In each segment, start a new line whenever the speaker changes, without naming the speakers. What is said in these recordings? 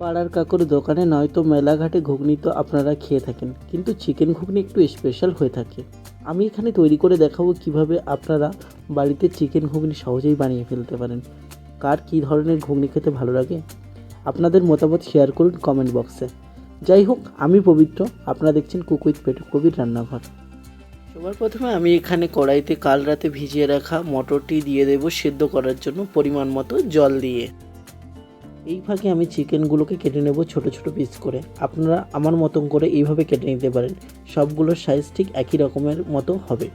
পাড়ার কাকুর দোকানে নয়তো মেলাঘাটে ঘুগনি তো আপনারা খেয়ে থাকেন, কিন্তু চিকেন ঘুগনি একটু স্পেশাল হয়ে থাকে। আমি এখানে তৈরি করে দেখাবো কিভাবে আপনারা বাড়িতে চিকেন ঘুগনি সহজেই বানিয়ে ফেলতে পারেন। কার কী ধরনের ঘুগনি খেতে ভালো লাগে আপনাদের মতামত শেয়ার করুন কমেন্ট বক্সে। যাই হোক, আমি পবিত্র, আপনারা দেখছেন কুক উইথ পেটু কবির রান্নাঘর। সবার প্রথমে আমি এখানে কড়াইতে কাল রাতে ভিজিয়ে রাখা মটরটি দিয়ে দেবো সেদ্ধ করার জন্য পরিমাণ মতো জল দিয়ে। এই ফাঁকে আমি চিকেনগুলোকে কেটে নেব ছোট ছোট পিস করে। আপনারা আমার মতন করে এইভাবে কেটে নিতে পারেন, সবগুলোর সাইজ ঠিক একই রকমের মতো হবে।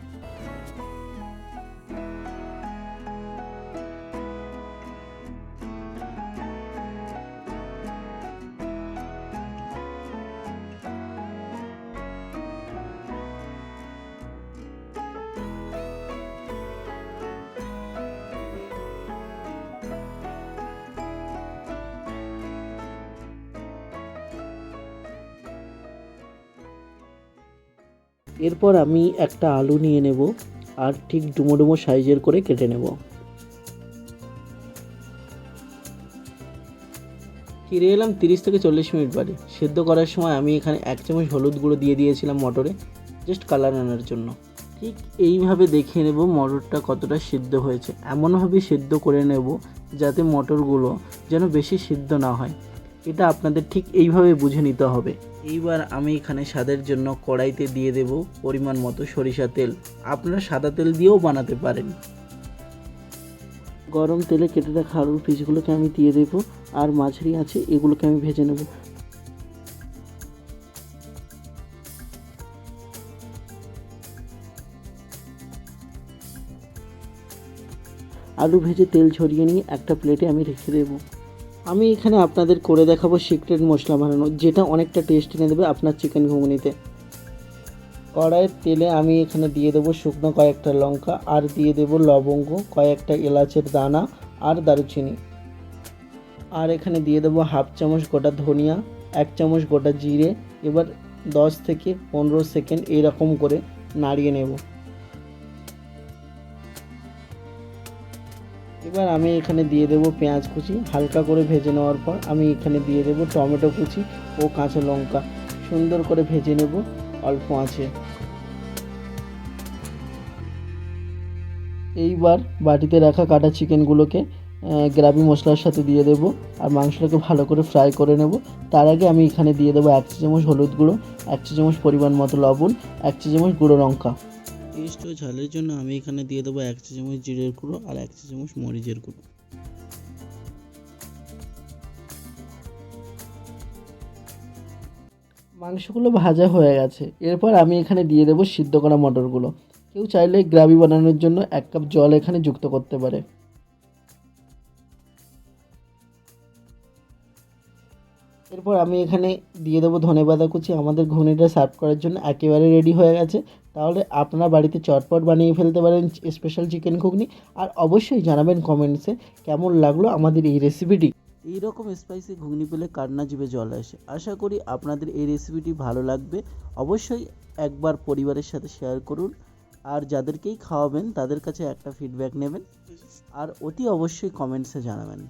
এরপর আমি একটা আলু নিয়ে নেব আর ঠিক ডুমো ডুমো সাইজের করে কেটে নেব। ফিরে এলাম 30 থেকে 40 মিনিট বাদে। সেদ্ধ করার সময় আমি এখানে 1 চামচ হলুদ গুঁড়ো দিয়ে দিয়েছিলাম মটরে, জাস্ট কালার আনার জন্য। ঠিক এইভাবে দেখে নেব মটরটা কতটা সিদ্ধ হয়েছে। এমনভাবে সিদ্ধ করে নেব যাতে মটরগুলো যেন বেশি সিদ্ধ না হয়, এটা আপনাদের ঠিক এইভাবে বুঝে নিতে হবে। এইবার আমি এখানে স্বাদের জন্য কড়াইতে দিয়ে দেব পরিমাণ মতো সরিষা তেল। আপনারা সাদা তেল দিয়েও বানাতে পারেন। গরম তেলে কেটে রাখা আলুর পিসগুলোকে আমি দিয়ে দেব, আর মাঝারি আছে এগুলোকে আমি ভেজে নেব। আলু ভেজে তেল ঝরিয়ে নিয়ে একটা প্লেটে আমি রেখে দেব। আমি এখানে আপনাদের করে দেখাবো সিক্রেট মশলা বানানো, যেটা অনেকটা টেস্ট এনে দেবে আপনার চিকেন ঘুগনিতে। কড়াইয়ের তেলে আমি এখানে দিয়ে দেবো শুকনো কয়েকটা লঙ্কা, আর দিয়ে দেবো লবঙ্গ, কয়েকটা এলাচের দানা আর দারুচিনি। আর এখানে দিয়ে দেবো 1/2 চামচ গোটা ধনিয়া, 1 চামচ গোটা জিরে। এবার 10 থেকে 15 সেকেন্ড এইরকম করে নাড়িয়ে নেব। এবার আমি এখানে দিয়ে দেবো পেঁয়াজ কুচি। হালকা করে ভেজে নেওয়ার পর আমি এখানে দিয়ে দেবো টমেটো কুচি ও কাঁচা লঙ্কা। সুন্দর করে ভেজে নেব অল্প আঁচে। এইবার বাটিতে রাখা কাটা চিকেনগুলোকে গ্রেভি মশলার সাথে দিয়ে দেবো, আর মাংসটাকে ভালো করে ফ্রাই করে নেব। তার আগে আমি এখানে দিয়ে দেবো 1 চা চামচ হলুদ গুঁড়ো, 1 চা চামচ পরিমাণ মতো লবণ, 1 চা চামচ গুঁড়ো লঙ্কা। টেস্ট ও ঝালের জন্য আমি এখানে দিয়ে দেবো 1 চা চামচ জিরের গুঁড়ো আর 1 চা চামচ মরিচের গুঁড়ো। মাংসগুলো ভাজা হয়ে গেছে। এরপর আমি এখানে দিয়ে দেবো সিদ্ধ করা মটরগুলো। কেউ চাইলে গ্রেভি বানানোর জন্য 1 কাপ জল এখানে যুক্ত করতে পারে। এরপর আমি এখানে দিয়ে দেবো ধনেপাতা কুচি। আমাদের ঘুগনিটা সার্ভ করার জন্য একেবারে রেডি হয়ে গেছে। তাহলে আপনারা বাড়িতে চটপট বানিয়ে ফেলতে পারেন স্পেশাল চিকেন ঘুগনি। আর অবশ্যই জানাবেন কমেন্টসে কেমন লাগলো আমাদের এই রেসিপিটি। এইরকম স্পাইসি ঘুগনি পেলে কার না জিভে জল আসে। আশা করি আপনাদের এই রেসিপিটি ভালো লাগবে। অবশ্যই একবার পরিবারের সাথে শেয়ার করুন, আর যাদেরকেই খাওয়াবেন তাদের কাছে একটা ফিডব্যাক নেবেন, আর অতি অবশ্যই কমেন্টসে জানাবেন।